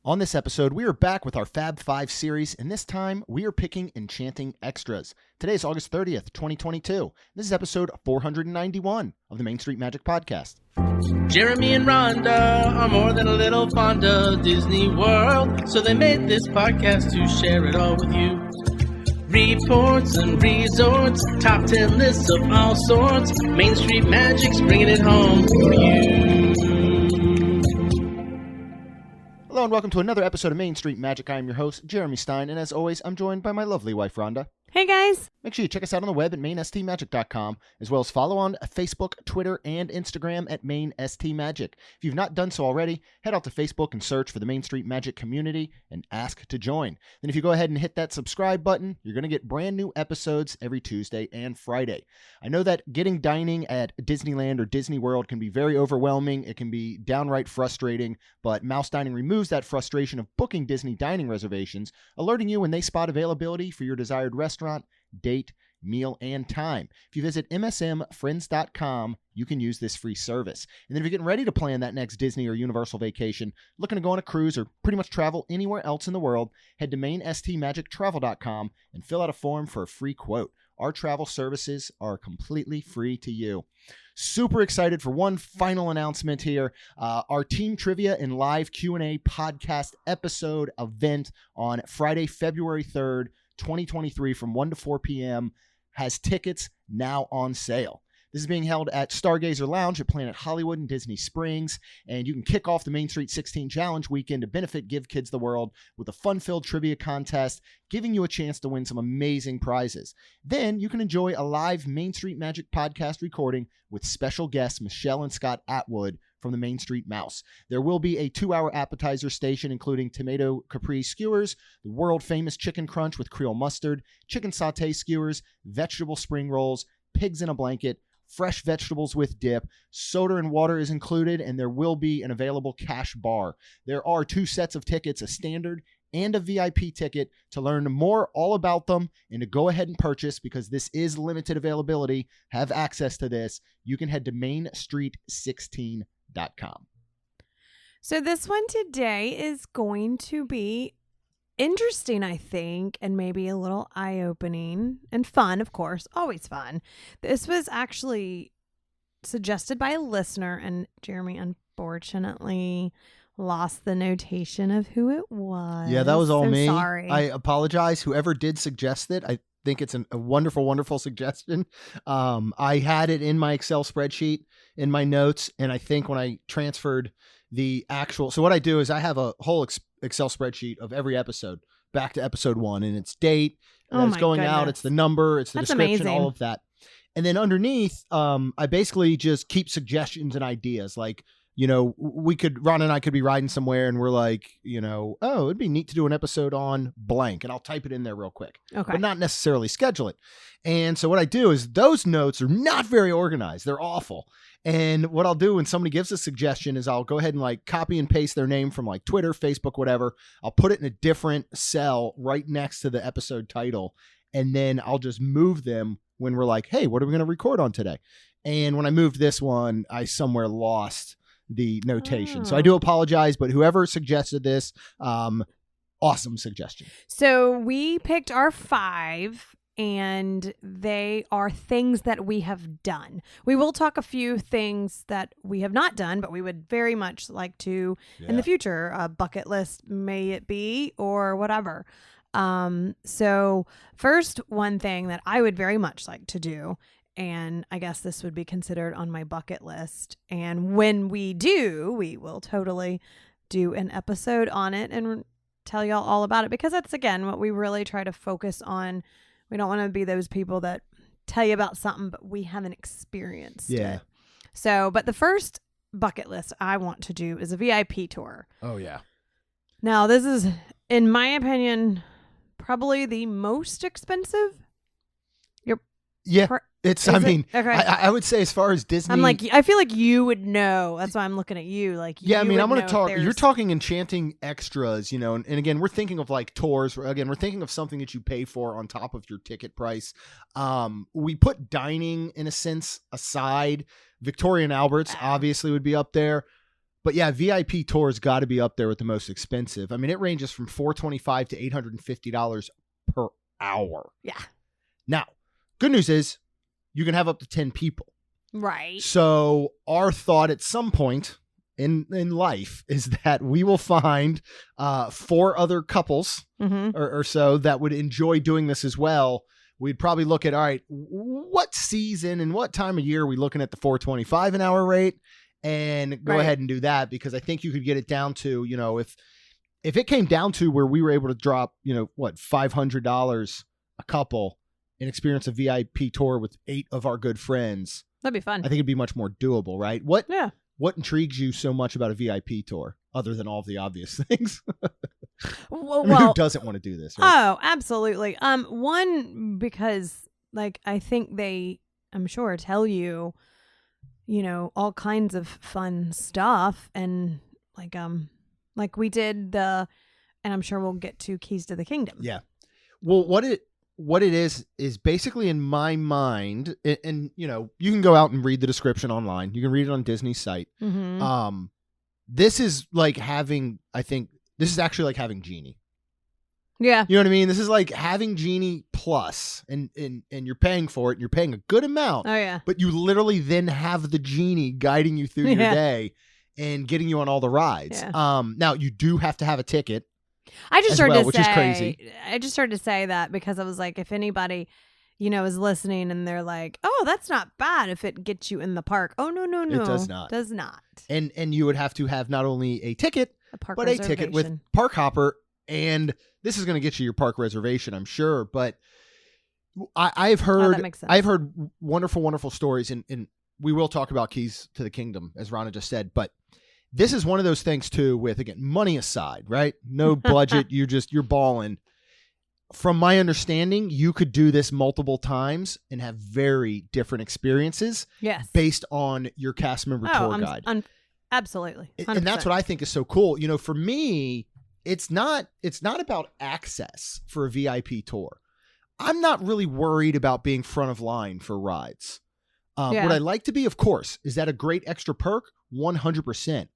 On this episode, we are back with our Fab Five series, and this time we are picking Enchanting Extras. Today is August 30th, 2022. This is episode 491 of the Main Street Magic Podcast. Jeremy and Rhonda are more than a little fond of Disney World, so they made this podcast to share it all with you. Reports and resorts, top 10 lists of all sorts, Main Street Magic's bringing it home for you. Hello and welcome to another episode of Main Street Magic. I am your host, Jeremy Stein, and as always, I'm joined by my lovely wife, Rhonda. Hey guys! Make sure you check us out on the web at mainstmagic.com, as well as follow on Facebook, Twitter, and Instagram at mainstmagic. If you've not done so already, head out to Facebook and search for the Main Street Magic community and ask to join. Then if you go ahead and hit that subscribe button, you're going to get brand new episodes every Tuesday and Friday. I know that getting dining at Disneyland or Disney World can be very overwhelming. It can be downright frustrating, but Mouse Dining removes that frustration of booking Disney dining reservations, alerting you when they spot availability for your desired restaurant, date, meal, and time. If you visit msmfriends.com, you can use this free service. And then if you're getting ready to plan that next Disney or Universal vacation, looking to go on a cruise, or pretty much travel anywhere else in the world, head to mainstmagictravel.com and fill out a form for a free quote. Our travel services are completely free to you. Super excited for one final announcement here. Our team trivia and live Q&A podcast episode event on Friday, February 3rd, 2023 from 1 to 4 p.m. has tickets now on sale. This is being held at Stargazer Lounge at Planet Hollywood in Disney Springs, and you can kick off the Main Street 16 Challenge weekend to benefit Give Kids the World with a fun-filled trivia contest, giving you a chance to win some amazing prizes. Then you can enjoy a live Main Street Magic podcast recording with special guests Michelle and Scott Atwood from the Main Street Mouse. There will be a 2-hour appetizer station including tomato capri skewers, the world-famous chicken crunch with Creole mustard, chicken sauté skewers, vegetable spring rolls, pigs in a blanket, fresh vegetables with dip, soda and water is included, and there will be an available cash bar. There are 2 sets of tickets, a standard and a VIP ticket. To learn more all about them and to go ahead and purchase, because this is limited availability, have access to this, you can head to mainstreet16.com. So this one today is going to be interesting, I think, and maybe a little eye-opening and fun, of course, always fun. This was actually suggested by a listener, and Jeremy unfortunately lost the notation of who it was. Yeah, that was all me. Sorry. I apologize. Whoever did suggest it, I think it's a wonderful, wonderful suggestion. I had it in my Excel spreadsheet in my notes, and I think when I transferred the actual, so what I do is I have a whole Excel spreadsheet of every episode back to episode 1, and its date, that it's going out, it's the number, it's the description, all of that. And then underneath, I basically just keep suggestions and ideas. Like, you know, Ron and I could be riding somewhere and we're like, you know, oh, it'd be neat to do an episode on blank. And I'll type it in there real quick, but not necessarily schedule it. And so what I do is those notes are not very organized. They're awful. And what I'll do when somebody gives a suggestion is I'll go ahead and like copy and paste their name from like Twitter, Facebook, whatever. I'll put it in a different cell right next to the episode title. And then I'll just move them when we're like, hey, what are we going to record on today? And when I moved this one, I somewhere lost the notation. So I do apologize, but whoever suggested this, awesome suggestion. So we picked our 5, and they are things that we have done. We will talk a few things that we have not done, but we would very much like to in the future, a bucket list, may it be, or whatever. So first, one thing that I would very much like to do, and I guess this would be considered on my bucket list, and when we do, we will totally do an episode on it and tell y'all all about it, because that's, again, what we really try to focus on. We don't want to be those people that tell you about something, but we haven't experienced it. So, but the first bucket list I want to do is a VIP tour. Oh, yeah. Now, this is, in my opinion, probably the most expensive. It's, I mean, okay. I would say as far as Disney, I'm like, I feel like you would know. That's why I'm looking at you. Like, yeah, I mean, I'm going to talk, you're talking Enchanting Extras, you know, and again, we're thinking of like tours. Again, we're thinking of something that you pay for on top of your ticket price. We put dining in a sense aside. Victoria and Albert's obviously would be up there. But yeah, VIP tours got to be up there with the most expensive. I mean, it ranges from $425 to $850 per hour. Yeah. Now, good news is you can have up to 10 people. Right. So our thought at some point in life is that we will find 4 other couples or so that would enjoy doing this as well. We'd probably look at, all right, what season and what time of year are we looking at the $425 an hour rate? And go ahead and do that, because I think you could get it down to, if it came down to where we were able to drop, $500 a couple and experience a VIP tour with 8 of our good friends. That'd be fun. I think it'd be much more doable, right? What intrigues you so much about a VIP tour other than all of the obvious things? Well, who doesn't want to do this? Right? Oh, absolutely. One, because I think I'm sure tell you, all kinds of fun stuff, and like we did and I'm sure we'll get to Keys to the Kingdom. Yeah. Well, what it is basically, in my mind, and you can go out and read the description online. You can read it on Disney's site. This is this is actually like having Genie. Yeah. You know what I mean? This is like having Genie plus, and you're paying for it, and you're paying a good amount. Oh, yeah. But you literally then have the Genie guiding you through your day and getting you on all the rides. Yeah. Now, you do have to have a ticket. I just started to which say, is crazy. I just started to say that because I was like, if anybody, is listening and they're like, oh, that's not bad if it gets you in the park. Oh, no. It does not. Does not. And you would have to have not only a ticket, but a ticket with Park Hopper. And this is going to get you your park reservation, I'm sure. But I've heard, that makes sense. I've heard wonderful, wonderful stories. And we will talk about Keys to the Kingdom, as Rhonda just said. But this is one of those things too, with, again, money aside, right? No budget. You're balling. From my understanding, you could do this multiple times and have very different experiences. Yes. Based on your cast member tour guide. Absolutely. 100%. And that's what I think is so cool. For me, it's not about access for a VIP tour. I'm not really worried about being front of line for rides. What I like to be, of course, is that a great extra perk? 100%.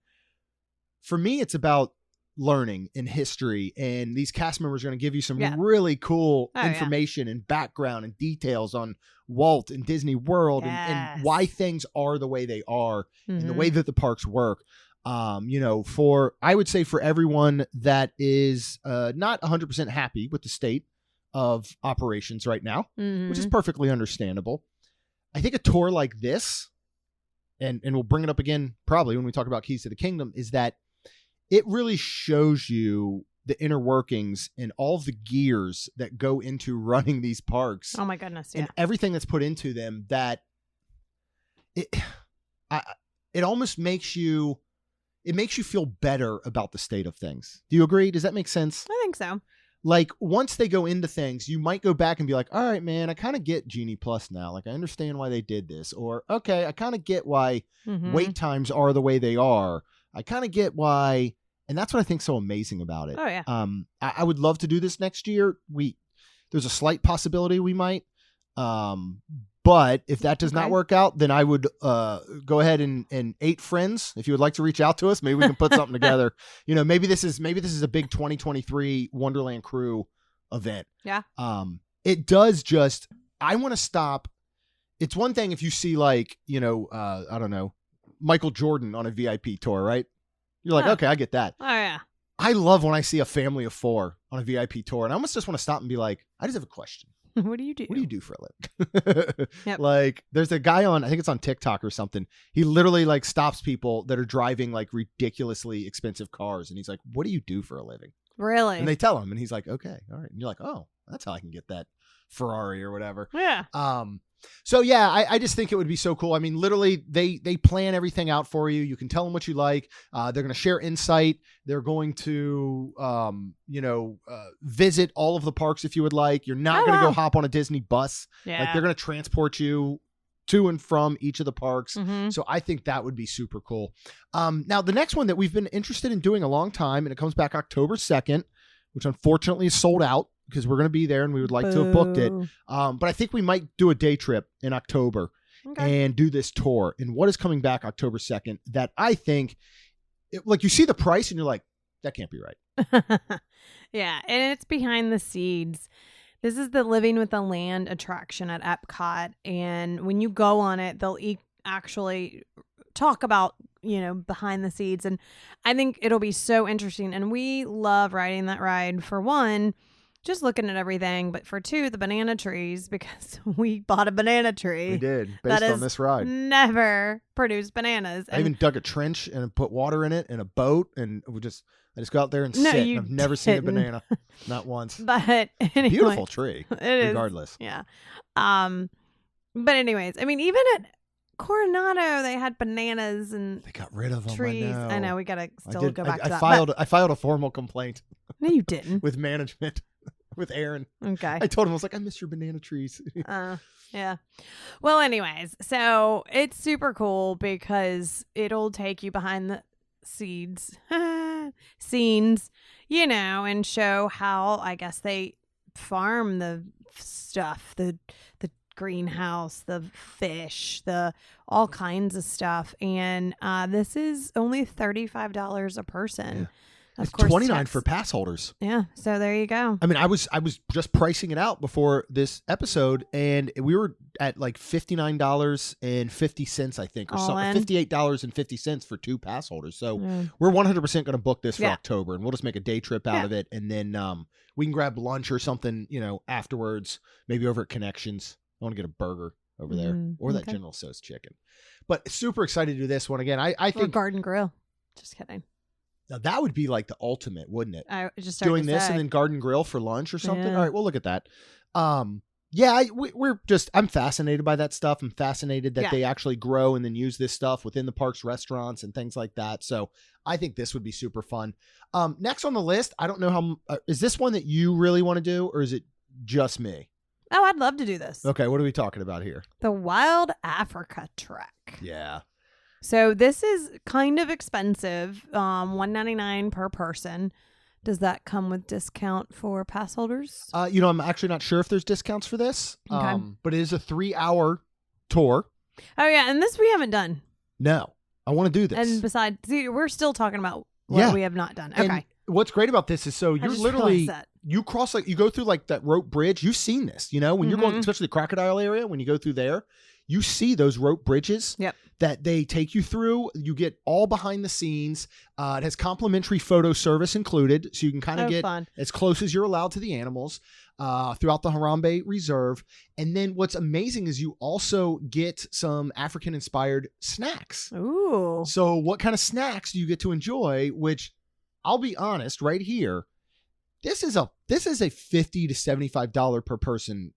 For me, it's about learning and history, and these cast members are going to give you some really cool information and background and details on Walt and Disney World and why things are the way they are and the way that the parks work. I would say for everyone that is not 100% happy with the state of operations right now, which is perfectly understandable, I think a tour like this, and we'll bring it up again probably when we talk about Keys to the Kingdom, is that it really shows you the inner workings and all of the gears that go into running these parks. Oh my goodness. Yeah. And everything that's put into them, that it almost makes you feel better about the state of things. Do you agree? Does that make sense? I think so. Like, once they go into things, you might go back and be like, all right, man, I kind of get Genie Plus now. Like, I understand why they did this. Or, okay, I kind of get why wait times are the way they are. I kind of get why, and that's what I think so amazing about it. Oh, yeah. I would love to do this next year. There's a slight possibility we might. But if that does not work out, then I would go ahead and 8 friends. If you would like to reach out to us, maybe we can put something together. Maybe this is a big 2023 Wonderland Crew event. Yeah. It does just, I want to stop. It's one thing if you see I don't know, Michael Jordan on a VIP tour, right? You're like, okay, I get that. Oh yeah. I love when I see a family of 4 on a VIP tour, and I almost just want to stop and be like, I just have a question. What do you do? What do you do for a living? Yep. Like, there's a guy I think it's on TikTok or something. He literally stops people that are driving ridiculously expensive cars. And he's like, what do you do for a living? Really? And they tell him, and he's like, okay, all right. And you're like, oh, that's how I can get that Ferrari or whatever. Yeah. So yeah, I just think it would be so cool. I mean, literally they plan everything out for you. You can tell them what you like. They're going to share insight. They're going to, visit all of the parks if you would like. You're not going to go hop on a Disney bus. Yeah. They're going to transport you to and from each of the parks. Mm-hmm. So I think that would be super cool. Now the next one that we've been interested in doing a long time, and it comes back October 2nd, which unfortunately is sold out, because we're going to be there and we would like to have booked it. But I think we might do a day trip in October and do this tour. And what is coming back October 2nd that I think like you see the price and you're like, that can't be right. Yeah, and it's behind the seeds. This is the Living with the Land attraction at Epcot, and when you go on it, they'll actually talk about, behind the seeds, and I think it'll be so interesting. And we love riding that ride, for one, just looking at everything, but for two, the banana trees, because we bought a banana tree. We did, based on this ride. Never produced bananas. I even dug a trench and put water in it and a boat, and I just go out there and No, sit. you And I've never seen a didn't. banana, not once. But anyway, Beautiful tree, it is. regardless. Yeah. But anyways, I mean, even at Coronado, they had bananas and They got rid of them. trees. I know. We gotta still go back to that. I filed a formal complaint No, you didn't. with management, with Aaron. Okay. I told him, I was like, I miss your banana trees. Yeah. Well, anyways, so it's super cool because it'll take you behind the scenes, and show how, I guess, they farm the stuff, the greenhouse, the fish, the all kinds of stuff. And this is only $35 a person. Yeah. Of It's course, $29 for pass holders. Yeah, so there you go. I mean, I was just pricing it out before this episode, and we were at like $59.50, I think, or All something. in? $58.50 for 2 pass holders. So we're 100% going to book this for Yeah. October, and we'll just make a day trip out Yeah. of it, and then we can grab lunch or something, afterwards, maybe over at Connections. I want to get a burger over there, or that okay. General Tso's chicken. But super excited to do this one again. I Or think Garden Grill. Just kidding. now that would be like the ultimate, wouldn't it? I just started Doing to this say. and then Garden Grill for lunch or something. Yeah. All right, we'll look at that. I'm fascinated by that stuff. I'm fascinated that Yeah. they actually grow and then use this stuff within the parks, restaurants, and things like that. So I think this would be super fun. Next on the list, I don't know how, is this one that you really want to do, or is it just me? Oh, I'd love to do this. Okay, what are we talking about here? The Wild Africa Trek. Yeah. So this is kind of expensive, $199 per person. Does that come with discount for pass holders? I'm actually not sure if there's discounts for this, Okay. but it is a 3-hour tour. Oh, yeah. And this we haven't done. No, I want to do this. And besides, see, we're still talking about what we have not done. Okay. And what's great about this is, so I you're just literally, realized that. you cross, like, you go through like that rope bridge. You've seen this, when you're going, especially the Crocodile area, when you go through there, you see those rope bridges Yep. that they take you through. You get all behind the scenes. It has complimentary photo service included, so you can kind of get fun. as close as you're allowed to the animals throughout the Harambe Reserve. And then what's amazing is you also get some African-inspired snacks. Ooh. So what kind of snacks do you get to enjoy? Which, I'll be honest, right here, this is a $50 to $75 per person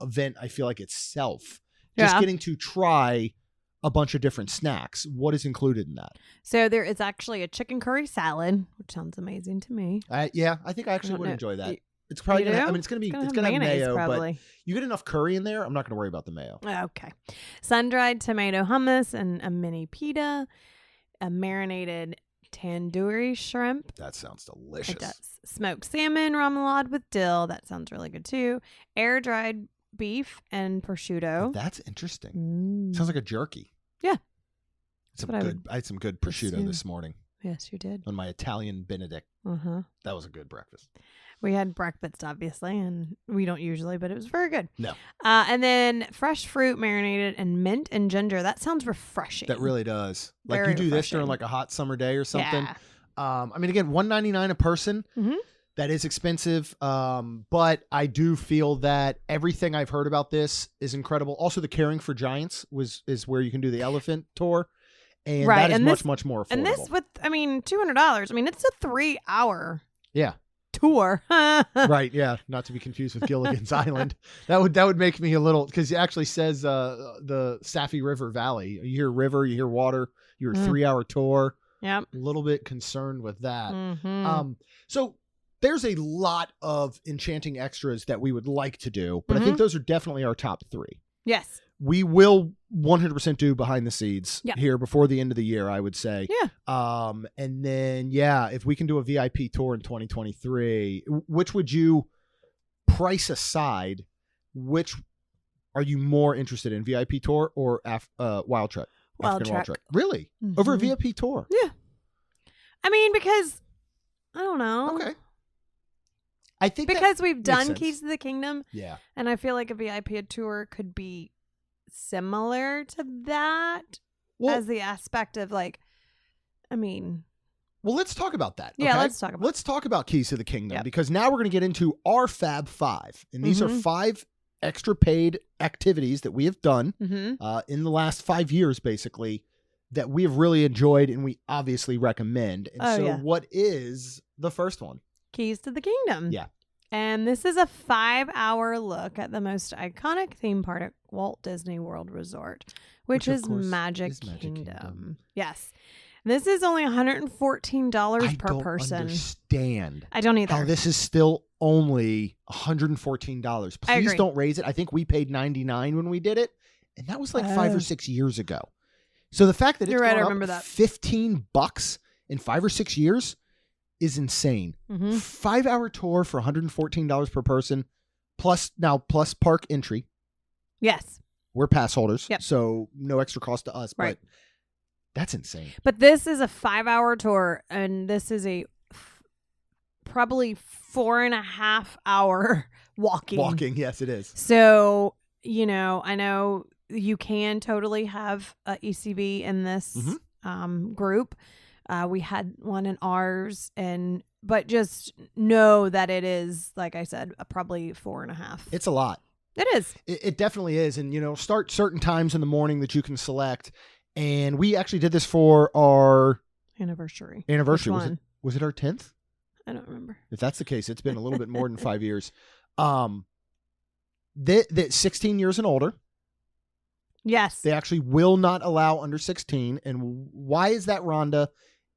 event. I feel like itself, just Yeah. getting to try a bunch of different snacks. What is included in that? So there is actually a chicken curry salad, which sounds amazing to me. I think I actually don't would know. enjoy that. You- It's probably you gonna. do? I mean, it's gonna It's have mayonnaise, mayo, probably. but you get enough curry in there. I'm not gonna worry about the mayo. Okay. Sun-dried tomato hummus and a mini pita, a marinated tandoori shrimp. That sounds delicious. It does. Smoked salmon remoulade with dill. That sounds really good too. Air-dried beef and prosciutto. That's interesting. Mm. Sounds like a jerky. Yeah. I had some good prosciutto assume. this morning Yes, you did. on my Italian Benedict. Uh-huh. That was a good breakfast. We had breakfast, obviously, and we don't usually, but it was very good. No. And then fresh fruit marinated in mint and ginger. That sounds refreshing. That really does. Like, Very you do this during refreshing. like a hot summer day or something. Yeah. I mean, again, $199 a person. Mhm. That is expensive. But I do feel that everything I've heard about this is incredible. Also, the Caring for Giants is where you can do the elephant tour. And Right, that is and much, this- much more affordable. And this with, $200. It's a 3-hour yeah. tour. Right. Yeah. Not to be confused with Gilligan's Island. That would make me a little, because it actually says the Safi River Valley. You hear river, you hear water, you're a 3-hour tour. Yep. A little bit concerned with that. Mhm. So there's a lot of Enchanting extras that we would like to do, but I think those are definitely our top 3. Yes. We will 100% do behind the scenes Yeah. here before the end of the year, I would say. Yeah. And then, if we can do a VIP tour in 2023, which would you, price aside, which are you more interested in, VIP tour or Wild Trek? Wild African Trek. Really? Over a Mhm. VIP tour? Yeah. I mean, because I don't know. Okay. I think because we've makes done sense. Keys to the Kingdom. Yeah. And I feel like a VIP tour could be similar to that as the aspect of like, I mean. Well, let's talk about that. Yeah, okay? let's talk about Keys to the Kingdom Yep. because now we're going to get into our Fab Five. And these are 5 extra paid activities that we have done in the last 5 years, basically, that we have really enjoyed and we obviously recommend. And what is the first one? Keys to the Kingdom. Yeah. And this is a 5-hour look at the most iconic theme park at Walt Disney World Resort, which is Magic Kingdom. Yes. This is only $114 per person. I don't understand. I don't either. How this is still only $114. Please don't raise it. I think we paid $99 when we did it, and that was like 5 or 6 years ago. So the fact that it's gone up $15 in 5 or 6 years is insane. 5-hour tour for $114 per person, plus park entry. Yes. We're pass holders, so no extra cost to us, but that's insane. But this is a 5-hour tour, and this is a probably 4.5 hour walking. Walking, yes, it is. So, I know you can totally have a ECB in this group. We had one in ours, but just know that it is, like I said, probably 4.5. It's a lot. It is. It definitely is. And, start certain times in the morning that you can select. And we actually did this for our anniversary. Was it our 10th? I don't remember. If that's the case, it's been a little bit more than 5 years. That 16 years and older. Yes. They actually will not allow under 16. And why is that, Rhonda?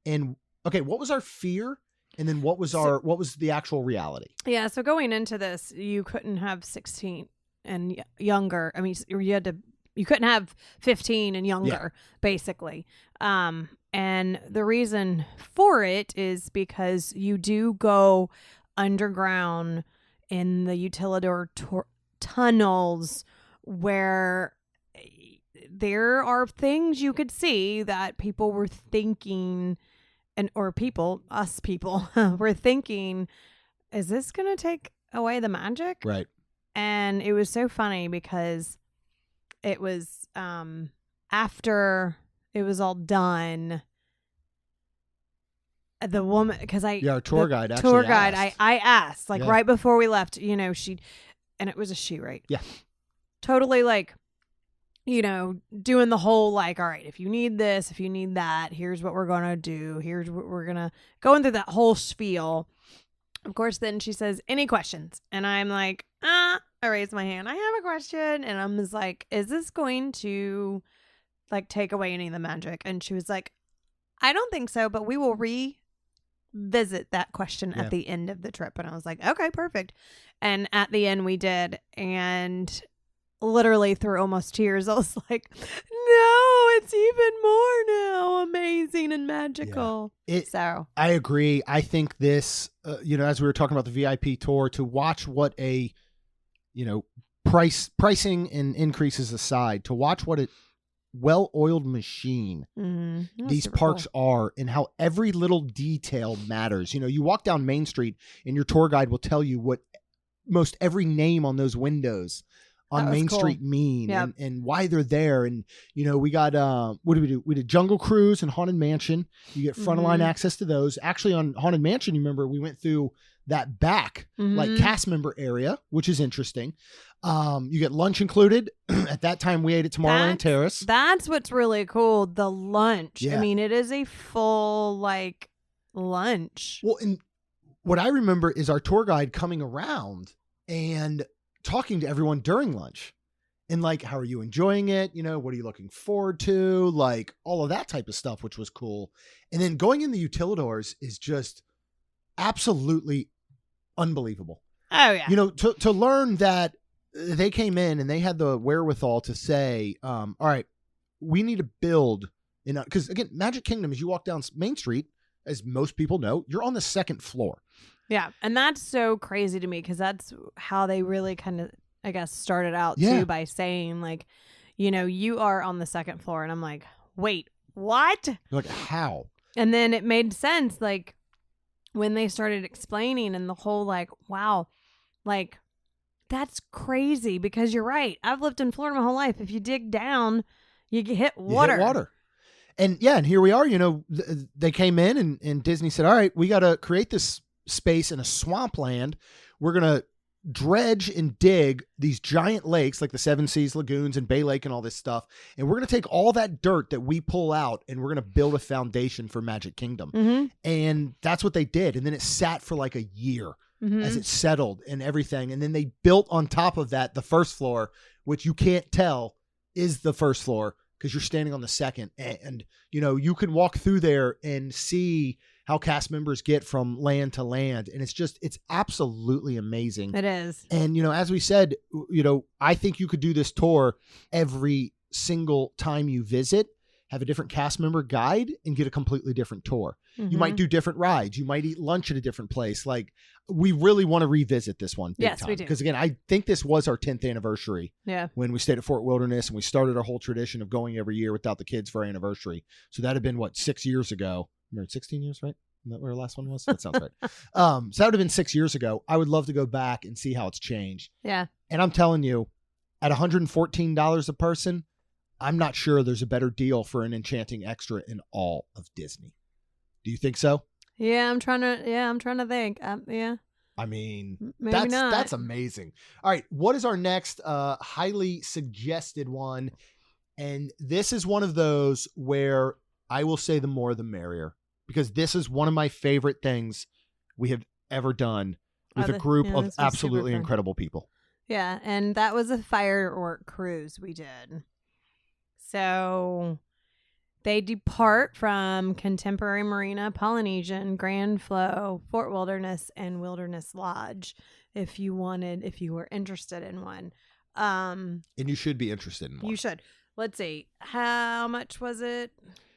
And okay, what was our fear? And then what was the actual reality? Yeah, so going into this, you couldn't have 16 and younger. I mean, you couldn't have 15 and younger, basically. And the reason for it is because you do go underground in the utilidor tunnels where there are things you could see that people were thinking, us people were thinking, is this going to take away the magic? Right. And it was so funny because it was after it was all done, the woman, because our tour guide I asked right before we left, and it was a she, right? Yeah. Totally doing the whole all right, if you need this, if you need that, here's what we're going to do. Here's what we're going to go through that whole spiel. Of course, then she says, any questions? And I'm like, I raise my hand. I have a question. And I'm just like, is this going to take away any of the magic? And she was like, I don't think so, but we will revisit that question at the end of the trip. And I was like, okay, perfect. And at the end we did. And literally through almost tears, I was like, no, it's even more now amazing and magical. I agree. I think this, as we were talking about the VIP tour, to watch what a, pricing and increases aside, to watch what a well-oiled machine these parks are and how every little detail matters. You walk down Main Street and your tour guide will tell you what most every name on those windows on Main Street mean and why they're there. And, we got, what did we do? We did Jungle Cruise and Haunted Mansion. You get front line access to those. Actually on Haunted Mansion, you remember we went through that back, cast member area, which is interesting. You get lunch included. At that time we ate at Tomorrowland Terrace. That's what's really cool. The lunch. Yeah. I mean, it is a full lunch. Well, and what I remember is our tour guide coming around and talking to everyone during lunch and how are you enjoying it? What are you looking forward to? All of that type of stuff, which was cool. And then going in the utilidors is just absolutely unbelievable. Oh yeah. To learn that they came in and they had the wherewithal to say, all right, we need to build because again, Magic Kingdom, as you walk down Main Street, as most people know, you're on the second floor. Yeah. And that's so crazy to me because that's how they really kind of, I guess, started out too, by saying you are on the second floor. And I'm like, wait, what? You're like, how? And then it made sense, like, when they started explaining and the whole, like, wow, like, that's crazy because you're right. I've lived in Florida my whole life. If you dig down, you get hit water. You hit water. And yeah, and here we are, they came in and Disney said, all right, we got to create this space in a swampland. We're going to dredge and dig these giant lakes like the Seven Seas Lagoons and Bay Lake and all this stuff. And we're going to take all that dirt that we pull out and we're going to build a foundation for Magic Kingdom. Mm-hmm. And that's what they did. And then it sat for like a year Mm-hmm. as it settled and everything. And then they built on top of that the first floor, which you can't tell is the first floor because you're standing on the second. And, you can walk through there and see how cast members get from land to land. And it's absolutely amazing. It is. And, as we said, I think you could do this tour every single time you visit, have a different cast member guide and get a completely different tour. Mm-hmm. You might do different rides. You might eat lunch at a different place. Like, we really want to revisit this one big time. We do. Because again, I think this was our 10th anniversary. Yeah. When we stayed at Fort Wilderness and we started our whole tradition of going every year without the kids for our anniversary. So that had been 6 years ago. Remember, 16 years, right? Isn't that where our last one was? That sounds right. So that would have been 6 years ago. I would love to go back and see how it's changed. Yeah. And I'm telling you, at $114 a person, I'm not sure there's a better deal for an Enchanting extra in all of Disney. Do you think so? Yeah, I'm trying to think. Yeah. I mean, Maybe not. That's amazing. All right, what is our next highly suggested one? And this is one of those where I will say the more the merrier, because this is one of my favorite things we have ever done with a group of absolutely incredible people. Yeah, and that was a firework cruise we did. So they depart from Contemporary Marina, Polynesian, Grand Flow, Fort Wilderness, and Wilderness Lodge. If you were interested in one. And you should be interested in one. You should. Let's see. How much was it?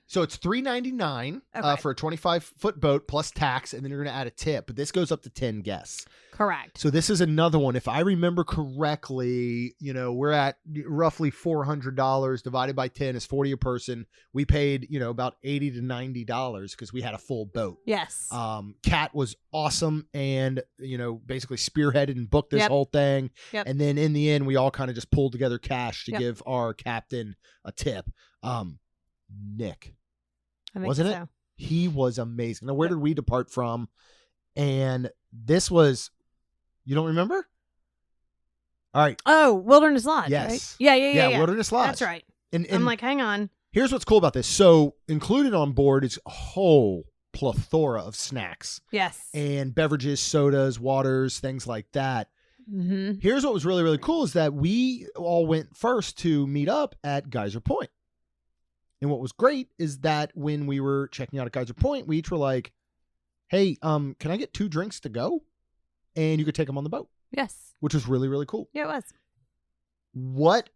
So it's $399 for a 25-foot boat plus tax, and then you're going to add a tip. But this goes up to 10 guests. Correct. So this is another one. If I remember correctly, we're at roughly $400 divided by 10 is 40 a person. We paid, about $80 to $90 because we had a full boat. Yes. Kat was awesome and, basically spearheaded and booked this whole thing. Yep. And then in the end, we all kind of just pulled together cash to give our captain a tip. Nick. Wasn't it? He was amazing. Now, where did we depart from? And this was, you don't remember? All right. Oh, Wilderness Lodge. Yes. Right? Yeah. Wilderness Lodge. That's right. And I'm like, hang on. Here's what's cool about this. So included on board is a whole plethora of snacks. Yes. And beverages, sodas, waters, things like that. Mm-hmm. Here's what was really, really cool is that we all went first to meet up at Geyser Point. And what was great is that when we were checking out at Geyser Point, we each were like, hey, can I get 2 drinks to go? And you could take them on the boat. Yes. Which was really, really cool. Yeah, it was. What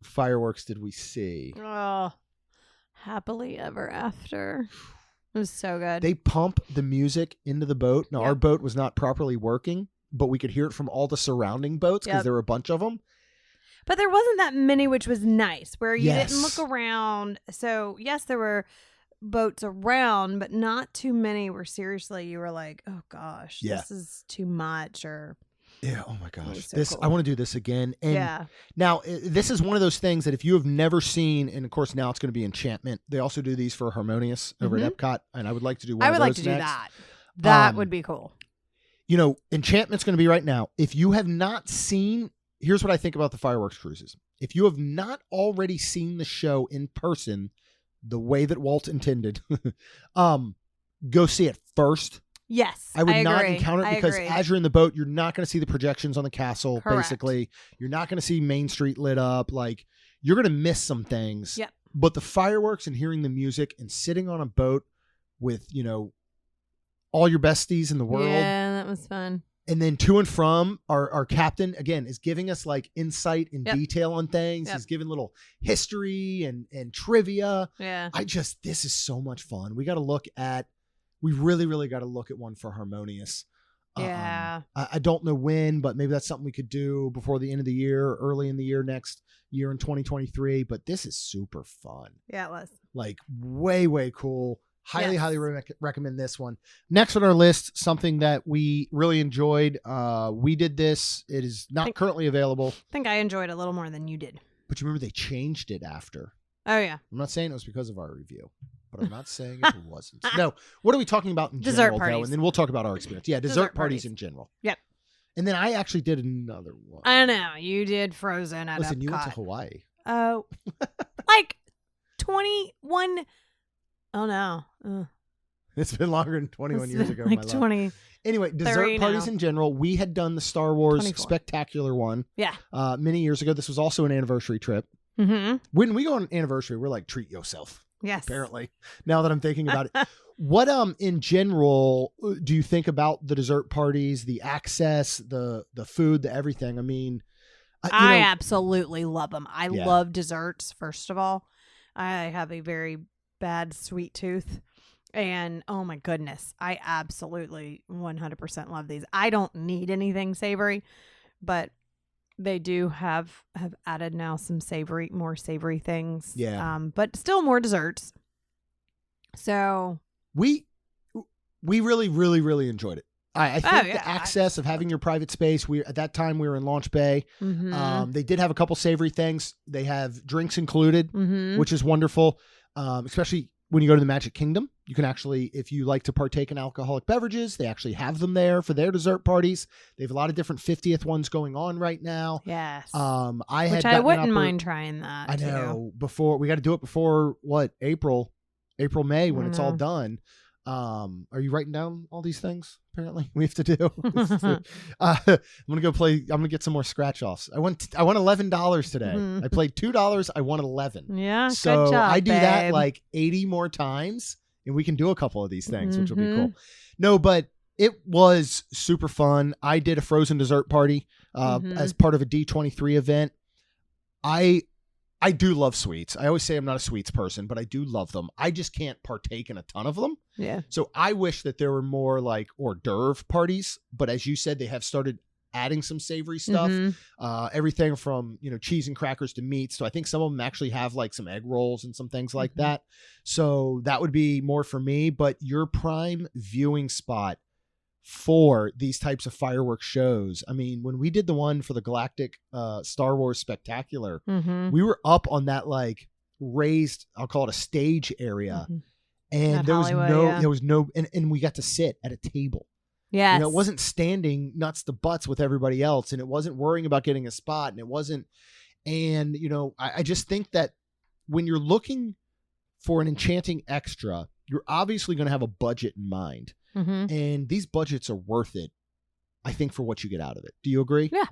fireworks did we see? Oh, Happily Ever After. It was so good. They pump the music into the boat. Now, our boat was not properly working, but we could hear it from all the surrounding boats because there were a bunch of them. But there wasn't that many, which was nice, where you didn't look around. So, yes, there were boats around, but not too many where seriously you were like, oh, gosh, this is too much. Or oh, my gosh. So cool. I want to do this again. And now, this is one of those things that if you have never seen, and of course, now it's going to be Enchantment. They also do these for Harmonious over at Epcot, and I would like to do one of those I would like to do that. That would be cool. Enchantment's going to be right now. If you have not seen... Here's what I think about the fireworks cruises. If you have not already seen the show in person, the way that Walt intended, go see it first. Yes, I would not encounter it because as you're in the boat, you're not going to see the projections on the castle, basically. You're not going to see Main Street lit up. Like, you're going to miss some things. Yep. But the fireworks and hearing the music and sitting on a boat with, all your besties in the world. Yeah, that was fun. And then to and from our captain, again, is giving us like insight and detail on things. He's giving little history and trivia. Yeah. This is so much fun. We really, really got to look at one for Harmonious. Yeah. I don't know when, but maybe that's something we could do before the end of the year or early in the year next year in 2023. But this is super fun. Yeah, it was. Like way, way cool. Highly recommend this one. Next on our list, something that we really enjoyed. We did this. It is not currently available. I think I enjoyed it a little more than you did. But you remember they changed it after. Oh, yeah. I'm not saying it was because of our review, but I'm not saying it wasn't. No, what are we talking about in Dessert general, parties. though? And then we'll talk about our experience. Yeah, dessert parties in general. Yep. And then I actually did another one. I know. You did Frozen at Listen, Epcot. you went to Hawaii. Oh. Like 21. Oh, no. It's been longer than 21 years ago, like my love. 20. Anyway, dessert parties now. in general. We had done the Star Wars 24. Spectacular one Yeah. many years ago. This was also an anniversary trip. Mm-hmm. When we go on an anniversary, we're like, treat yourself. Yes. Apparently, now that I'm thinking about it. What in general do you think about the dessert parties, the access, the food, the everything? I mean, I absolutely love them. I Yeah. love desserts, first of all. I have a very bad sweet tooth. And oh my goodness, I absolutely 100% love these. I don't need anything savory, but they do have added now some more savory things. Yeah. But still more desserts. So we really, really, really enjoyed it. I think yeah, the access of having your private space. At that time we were in Launch Bay. mhm. They did have a couple savory things. They have drinks included, Mhm. which is wonderful. Especially when you go to the Magic Kingdom, you can actually, if you like to partake in alcoholic beverages, they actually have them there for their dessert parties. They have a lot of different 50th ones going on right now. Yes. I wouldn't mind trying that. I know before we got to do it before April, May when it's all done. Are you writing down all these things? Apparently we have to do. I'm gonna get some more scratch offs. I won $11 today. Mhm. I played $2. I won 11. Yeah. So good job, I do that babe. like 80 more times, and we can do a couple of these things, which will be Mhm. cool. No, but it was super fun. I did a frozen dessert party Mhm. as part of a D23 event. I do love sweets. I always say I'm not a sweets person, but I do love them. I just can't partake in a ton of them. Yeah. So I wish that there were more like hors d'oeuvre parties. But as you said, they have started adding some savory stuff. Mhm. Everything from, cheese and crackers to meats. So I think some of them actually have like some egg rolls and some things like Mhm. that. So that would be more for me. But your prime viewing spot for these types of fireworks shows. I mean, when we did the one for the Galactic Star Wars Spectacular, Mhm. we were up on that like raised, I'll call it a stage area. Mhm. And At there was Hollywood, no, and we got to sit at a table. Yes. It wasn't standing nuts to butts with everybody else, and it wasn't worrying about getting a spot, and it wasn't. And I just think that when you're looking for an Enchanting extra, you're obviously going to have a budget in mind, Mhm. and these budgets are worth it, I think, for what you get out of it. Do you agree? Yeah.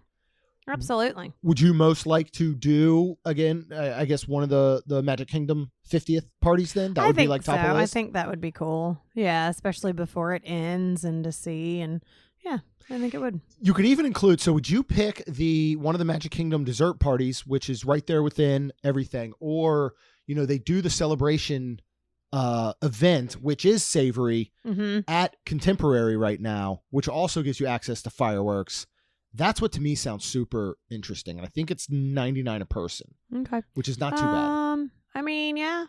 Absolutely. Would you most like to do again? I guess one of the Magic Kingdom 50th parties. Then that I would be think like top so. of the I list. think that would be cool. Yeah, especially before it ends and to see. And yeah, I think it would. You could even include. So, would you pick one of the Magic Kingdom dessert parties, which is right there within everything, or they do the celebration event, which is savory Mm-hmm. at Contemporary right now, which also gives you access to fireworks. That's what to me sounds super interesting, and I think it's $99 a person, Okay. which is not too bad. I mean, yeah.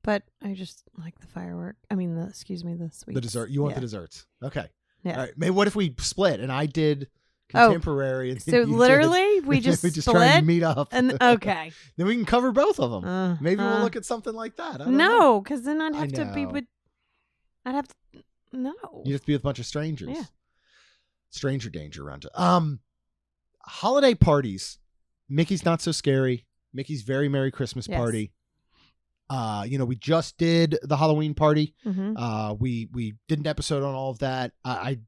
But I just like the firework. I mean, the sweets. The dessert. You want Yeah. the desserts? Okay. Yeah. All right. Maybe what if we split and I did Contemporary, and So then you literally, we did, just we just split. try and meet up, And okay. then we can cover both of them. Maybe we'll Uh-huh. look at something like that. I don't know. No, because then I'd I have to be know. with. I'd have to. No. You have to be with a bunch of strangers. Yeah. Stranger danger around you. Holiday parties. Mickey's Not So Scary. Mickey's Very Merry Christmas Yes. Party. We just did the Halloween party. Mm-hmm. We did an episode on all of that. I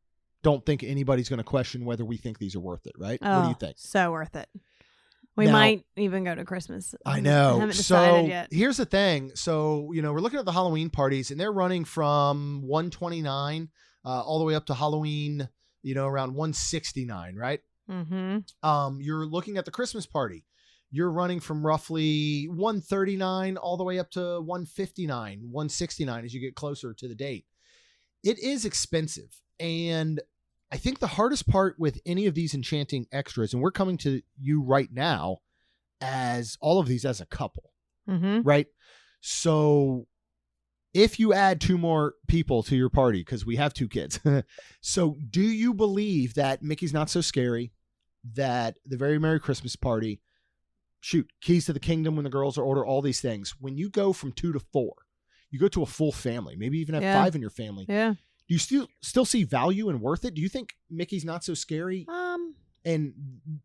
don't think anybody's going to question whether we think these are worth it, right? What do you think? So worth it. We Now- might even go to Christmas. I know. I haven't So decided yet. here's the thing. So, we're looking at the Halloween parties, and they're running from $129 all the way up to Halloween, around $169, right? Mm-hmm. You're looking at the Christmas party. You're running from roughly $139 all the way up to $159, $169 as you get closer to the date. It is expensive. And I think the hardest part with any of these Enchanting extras, and we're coming to you right now as all of these as a couple, Mm-hmm. right? So if you add 2 more people to your party, because we have 2 kids, so do you believe that Mickey's Not So Scary, that the Very Merry Christmas Party, Keys to the Kingdom when the girls are older, all these things, when you go from 2 to 4, you go to a full family, maybe even have 5 in your family. Yeah. Do you still see value and worth it? Do you think Mickey's Not So Scary and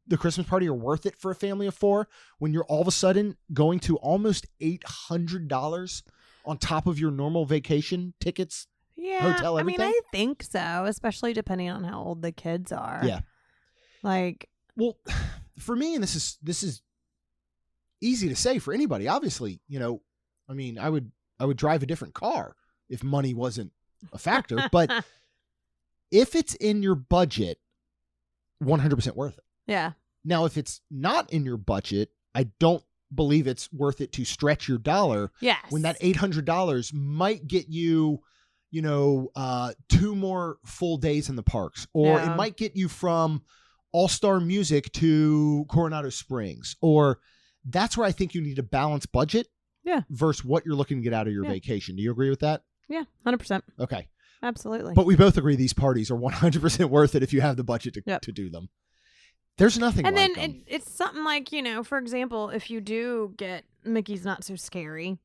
the Christmas Party are worth it for a family of 4 when you're all of a sudden going to almost $800 on top of your normal vacation tickets, hotel, everything? I mean, I think so, especially depending on how old the kids are. Yeah. Like, well, for me, and this is easy to say for anybody, obviously, I mean, I would drive a different car if money wasn't a factor, but if it's in your budget, 100% worth it. Yeah. Now, if it's not in your budget, I don't believe it's worth it to stretch your dollar. Yes. When that $800 might get you, 2 more full days in the parks, or it might get you from All-Star Music to Coronado Springs, or that's where I think you need to balance budget. Yeah. Versus what you're looking to get out of your vacation. Do you agree with that? Yeah, 100%. Okay. Absolutely. But we both agree these parties are 100% worth it if you have the budget to do them. There's nothing and like then them. It's something like, for example, if you do get Mickey's Not So Scary,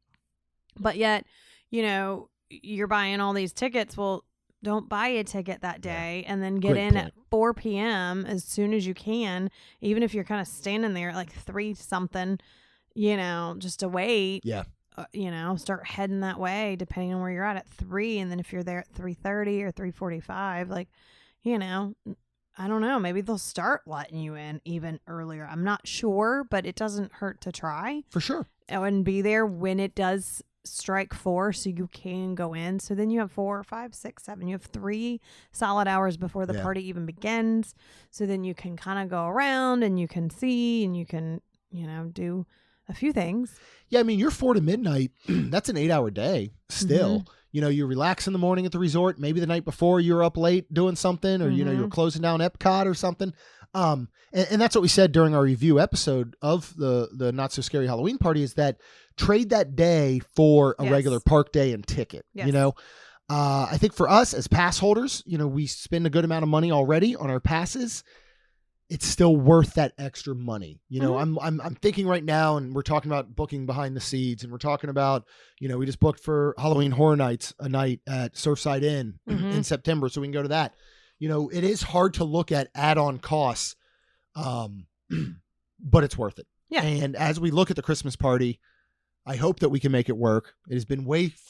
but yet, you're buying all these tickets, well, don't buy a ticket that day and then get Great in point. at 4 p.m. as soon as you can, even if you're kind of standing there at like 3-something, just to wait. Yeah. Start heading that way depending on where you're at 3, and then if you're there at 3:30 or 3:45, like, I don't know, maybe they'll start letting you in even earlier. I'm not sure, but it doesn't hurt to try. For sure. And be there when it does strike 4 so you can go in. So then you have 4, 5, 6, 7. You have 3 solid hours before the party even begins. So then you can kind of go around and you can see and you can, do a few things. Yeah, I mean, you're 4 to midnight. That's an 8-hour day still. Mm-hmm. You relax in the morning at the resort. Maybe the night before you're up late doing something, or, you're closing down Epcot or something. And that's what we said during our review episode of the Not So Scary Halloween Party, is that trade that day for a regular park day and ticket. Yes. I think for us as pass holders, we spend a good amount of money already on our passes. It's still worth that extra money. I'm thinking right now, and we're talking about booking behind the scenes, and we're talking about, we just booked for Halloween Horror Nights a night at Surfside Inn in September, so we can go to that. It is hard to look at add-on costs, but it's worth it. Yeah. And as we look at the Christmas party, I hope that we can make it work. It has been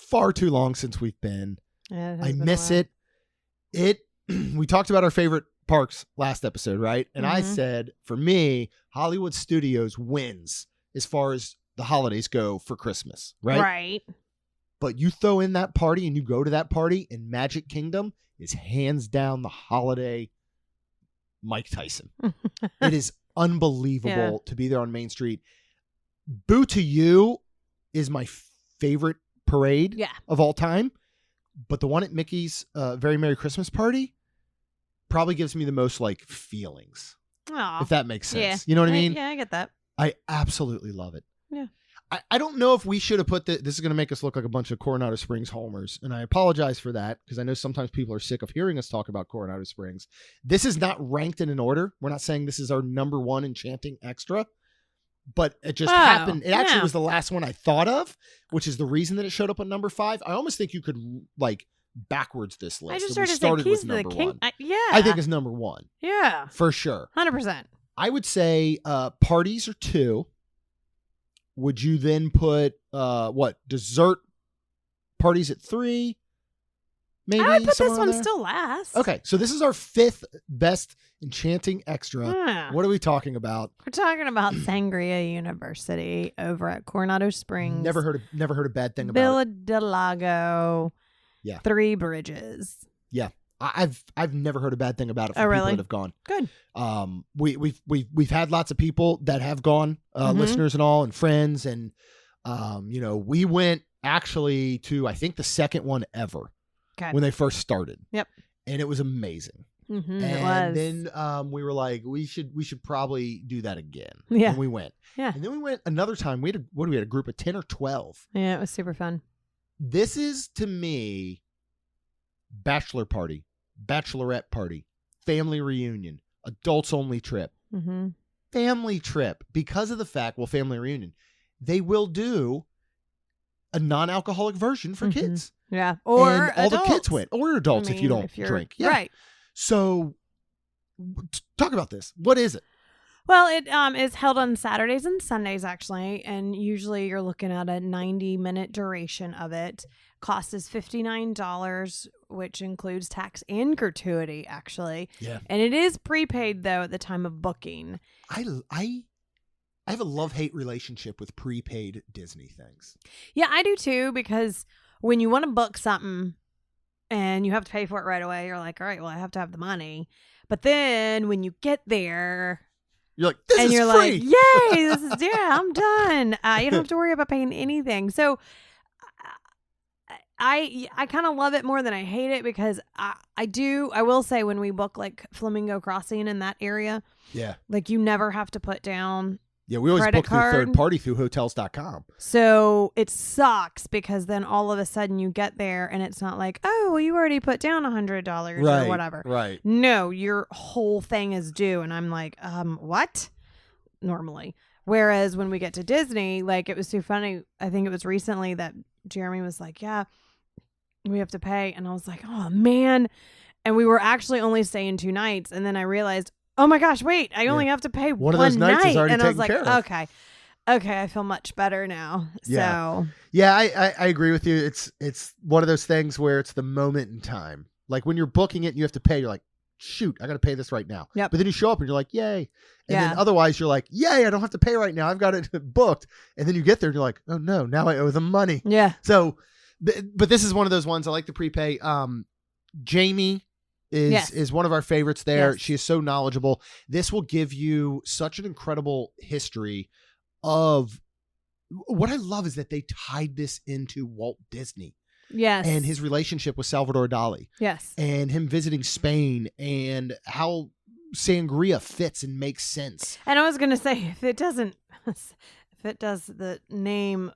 far too long since we've been. Yeah, I miss it. We talked about our favorite parks last episode, right? And I said, for me, Hollywood Studios wins as far as the holidays go for Christmas, right? Right. But you throw in that party and you go to that party, and Magic Kingdom is hands down the holiday Mike Tyson. It is unbelievable to be there on Main Street. Boo to You is my favorite parade of all time. But the one at Mickey's Very Merry Christmas Party probably gives me the most feelings. Aww. If that makes sense. Yeah. You know what I mean? Yeah, I get that. I absolutely love it. Yeah. I don't know if we should have put this is going to make us look like a bunch of Coronado Springs homers, and I apologize for that, because I know sometimes people are sick of hearing us talk about Coronado Springs. This is not ranked in an order. We're not saying this is our number 1 Enchanting extra, but it just happened. It actually was the last one I thought of, which is the reason that it showed up on number 5. I almost think you could backwards this list. I just we started with the number king. 1. I think it's number 1. Yeah. For sure. 100%. I would say parties are 2. Would you then put dessert parties at 3? Maybe I would put somewhere this one there? still last. Okay, so this is our 5th best Enchanting extra. Yeah. What are we talking about? We're talking about Sangria University over at Coronado Springs. Never heard a bad thing about it. Villa del Lago. Yeah. 3 Bridges. Yeah. I've never heard a bad thing about it from Oh, people really? that have gone. Good. We've had lots of people that have gone, listeners and all, and friends, and we went actually to, I think, the second one ever when they first started. Yep. And it was amazing. Mm-hmm, and it was. then we were like, we should probably do that again. Yeah. And we went. Yeah. And then we went another time. We had a group of 10 or 12. Yeah, it was super fun. This is, to me, bachelor party, bachelorette party, family reunion, adults only trip, family trip, because of the fact, well, family reunion, they will do a non-alcoholic version for kids. Yeah. Or and all adults. the kids went, or adults if you don't drink. Yeah. Right. So talk about this. What is it? Well, it is held on Saturdays and Sundays, actually, and usually you're looking at a 90-minute duration of it. Cost is $59, which includes tax and gratuity, actually. Yeah. And it is prepaid, though, at the time of booking. I have a love-hate relationship with prepaid Disney things. Yeah, I do, too, because when you want to book something and you have to pay for it right away, you're like, all right, well, I have to have the money. But then when you get there... You're like, this and is you're free. Like, yay, this is, yeah, I'm done. You don't have to worry about paying anything. So I kind of love it more than I hate it, because I will say, when we book like Flamingo Crossing in that area, yeah, like you never have to put down. Yeah, we always credit book card. through third party through hotels.com. So it sucks, because then all of a sudden you get there and it's not like, oh, well, you already put down $100 or whatever. Right. No, your whole thing is due. And I'm like, what? Normally. Whereas when we get to Disney, like, it was so funny. I think it was recently that Jeremy was like, yeah, we have to pay. And I was like, oh, man. And we were actually only staying 2 nights. And then I realized, oh my gosh, wait, I only have to pay one of those nights night. is already and I was like, taken care of. Okay, I feel much better now. Yeah. So Yeah, I agree with you. It's one of those things where it's the moment in time. Like when you're booking it and you have to pay, you're like, shoot, I got to pay this right now. Yep. But then you show up and you're like, yay. And Yeah. then otherwise you're like, yay, I don't have to pay right now. I've got it booked. And then you get there and you're like, oh no, now I owe them money. yeah. So, but this is one of those ones I like to prepay. Jamie is one of our favorites there. Yes. She is so knowledgeable. This will give you such an incredible history of what I love is that they tied this into Walt Disney. Yes. And his relationship with Salvador Dali. Yes. And him visiting Spain and how sangria fits and makes sense. And I was going to say, if the name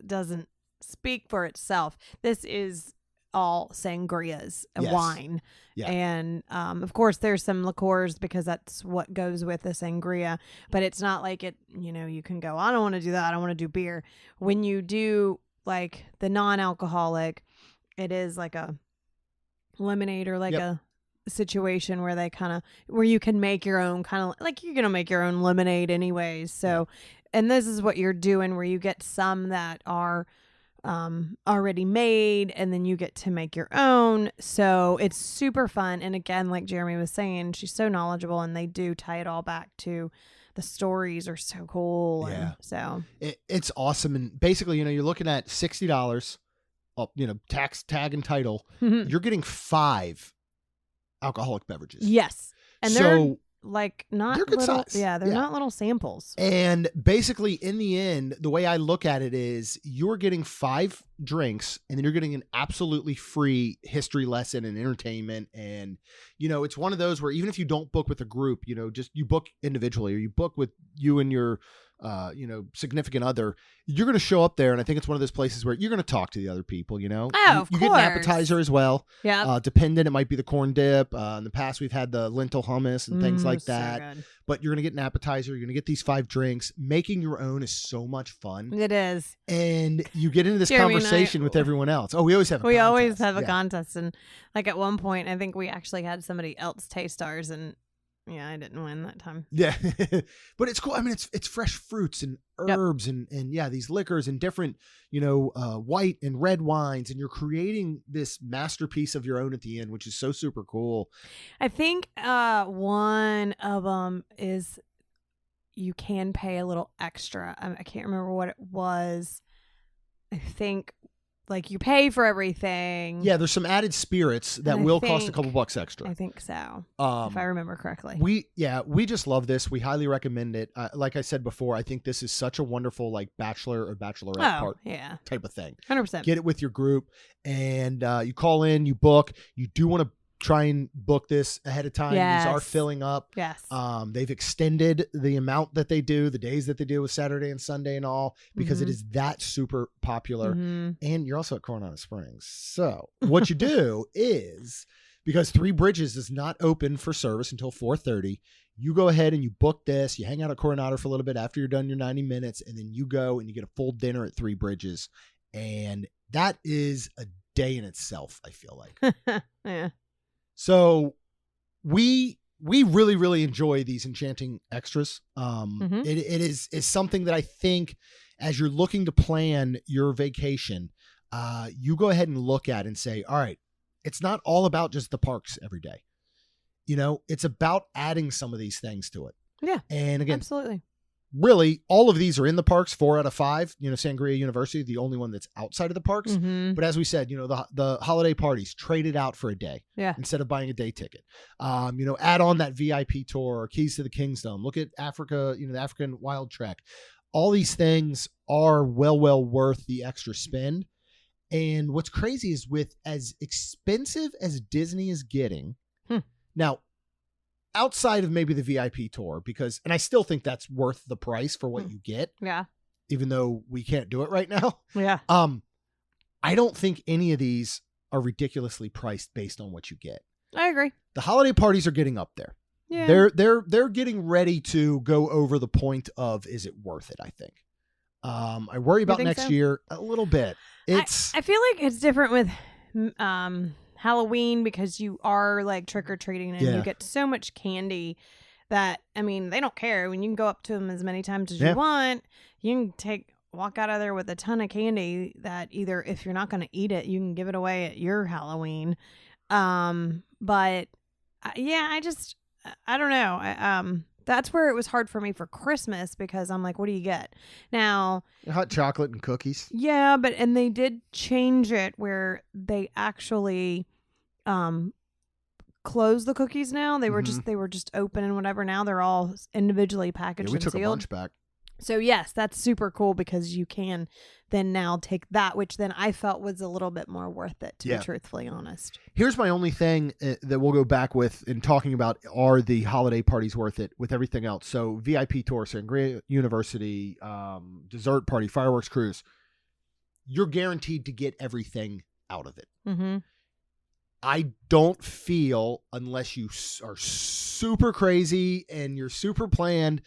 doesn't speak for itself, this is all sangrias and Yes. wine. Yeah. And of course there's some liqueurs, because that's what goes with the sangria, but it's not like it, you can go, I don't want to do that, I want to do beer. When you do like the non-alcoholic, it is like a lemonade or like a situation where they where you can make your own like you're gonna make your own lemonade anyways. So and this is what you're doing, where you get some that are already made, and then you get to make your own. So it's super fun. And again, like Jeremy was saying, she's so knowledgeable, and they do tie it all back to the stories are so cool. Yeah. And so it's awesome. And basically, you're looking at $60, tax, tag, and title. You're getting 5 alcoholic beverages. yes. And so they're like not they're good little, size. yeah, they're not little samples. And basically, in the end, the way I look at it is you're getting 5 drinks, and then you're getting an absolutely free history lesson and entertainment. And, it's one of those where even if you don't book with a group, just you book individually, or you book with you and your significant other, you're going to show up there. And I think it's one of those places where you're going to talk to the other people, Oh, you get an appetizer as well. Yeah. Dependent, it might be the corn dip. In the past, we've had the lentil hummus and things like so that. good. But you're going to get an appetizer. You're going to get these 5 drinks. Making your own is so much fun. It is. And you get into this Jeremy and conversation I- with everyone else. Oh, we always have a We contest. always have a Yeah. contest, and like at one point, I think we actually had somebody else taste ours, and yeah, I didn't win that time. Yeah. But it's cool. I mean, it's fresh fruits and herbs and these liquors and different, white and red wines. And you're creating this masterpiece of your own at the end, which is so super cool. I think one of them is you can pay a little extra. I can't remember what it was. I think like you pay for everything. Yeah, there's some added spirits that And I will cost a think- couple bucks extra. I think so, if I remember correctly. We just love this. We highly recommend it. Like I said before, I think this is such a wonderful like bachelor or bachelorette yeah, type of thing. 100%. Get it with your group, and you call in, you book. You do want to try and book this ahead of time. Yes. These are filling up. Yes. They've extended the amount that they do, the days that they do with Saturday and Sunday and all, because it is that super popular. Mhm. And you're also at Coronado Springs. So what you do is, because Three Bridges is not open for service until 4:30, you go ahead and you book this. You hang out at Coronado for a little bit after you're done your 90 minutes, and then you go and you get a full dinner at Three Bridges. And that is a day in itself, I feel like. Yeah. So we really, really enjoy these Enchanting extras. It is something that I think as you're looking to plan your vacation, you go ahead and look at and say, all right, it's not all about just the parks every day. You know, it's about adding some of these things to it. Yeah. And again, Absolutely. really, all of these are in the parks, 4 out of 5. You know, Sangria University, the only one that's outside of the parks. Mhm. But as we said, you know, the holiday parties, trade it out for a day Yeah. instead of buying a day ticket. You know, add on that VIP tour or Keys to the Kingdom. Look at Africa, you know, the African Wild Trek. All these things are well worth the extra spend. And what's crazy is with as expensive as Disney is getting, now, outside of maybe the VIP tour, because, and I still think that's worth the price for what you get, Yeah. even though we can't do it right now. Yeah. I don't think any of these are ridiculously priced based on what you get. I agree. The holiday parties are getting up there. Yeah. They're getting ready to go over the point of, is it worth it? I think. I worry about think next so? year a little bit. It's I feel like it's different with Halloween because you are like trick-or-treating and you get so much candy that, I mean, they don't care. When you can go up to them as many times as you want, you can walk out of there with a ton of candy that either, if you're not going to eat it, you can give it away at your Halloween. But yeah, I don't know. That's where it was hard for me for Christmas because I'm like, what do you get? Now, hot chocolate and cookies. Yeah, and they did change it where they actually close the cookies now. They were just open and whatever. Now they're all individually packaged we took and a sealed. bunch back. So yes, that's super cool because you can then now take that, which then I felt was a little bit more worth it, to be truthfully honest. Here's my only thing that we'll go back with in talking about, are the holiday parties worth it with everything else? So VIP tour, Sangria University, dessert party, fireworks cruise. You're guaranteed to get everything out of it. Mm-hmm. I don't feel, unless you are super crazy and you're super planned,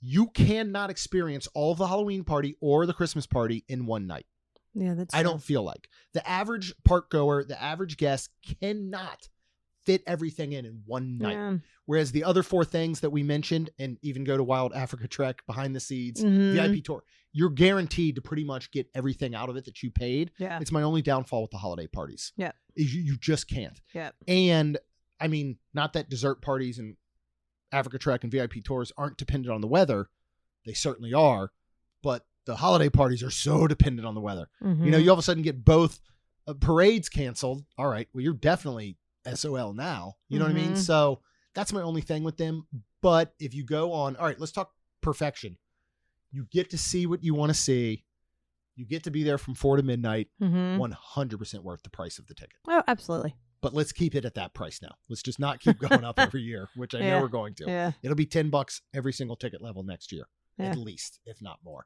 you cannot experience all of the Halloween party or the Christmas party in one night. Yeah, that's true. I don't feel like. The average park goer, the average guest cannot fit everything in one night. Yeah. Whereas the other 4 things that we mentioned, and even go to Wild Africa Trek, Behind the Seeds, VIP tour, you're guaranteed to pretty much get everything out of it that you paid. Yeah. It's my only downfall with the holiday parties. Yeah. You just can't. Yeah. And I mean, not that dessert parties and Africa Trek and VIP tours aren't dependent on the weather. They certainly are. But the holiday parties are so dependent on the weather. Mm-hmm. You know, you all of a sudden get both parades canceled. All right. Well, you're definitely SOL now. You know what I mean? So that's my only thing with them. But if you go on, all right, let's talk perfection. You get to see what you want to see. You get to be there from 4 to midnight. 100% worth the price of the ticket. Oh, absolutely. But let's keep it at that price now. Let's just not keep going up every year, which I know we're going to. Yeah. It'll be $10 every single ticket level next year, at least, if not more.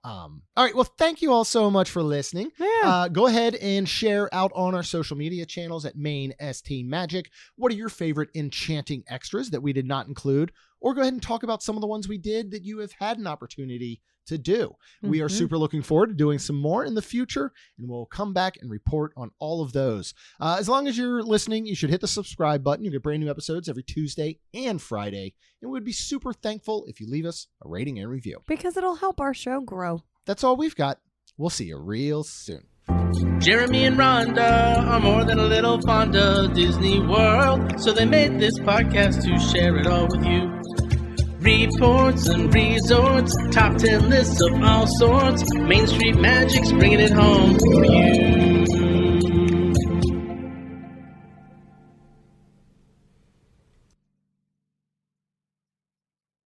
All right. Well, thank you all so much for listening. Yeah. Go ahead and share out on our social media channels at Maine ST Magic. What are your favorite Enchanting extras that we did not include? Or go ahead and talk about some of the ones we did that you have had an opportunity to do. We are super looking forward to doing some more in the future, and we'll come back and report on all of those. As long as you're listening, you should hit the subscribe button. You get brand new episodes every Tuesday and Friday, and we'd be super thankful if you leave us a rating and review. Because it'll help our show grow. That's all we've got. We'll see you real soon. Jeremy and Rhonda are more than a little fond of Disney World, so they made this podcast to share it all with you. Reports and resorts, top 10 lists of all sorts. Main Street Magic's bringing it home for you.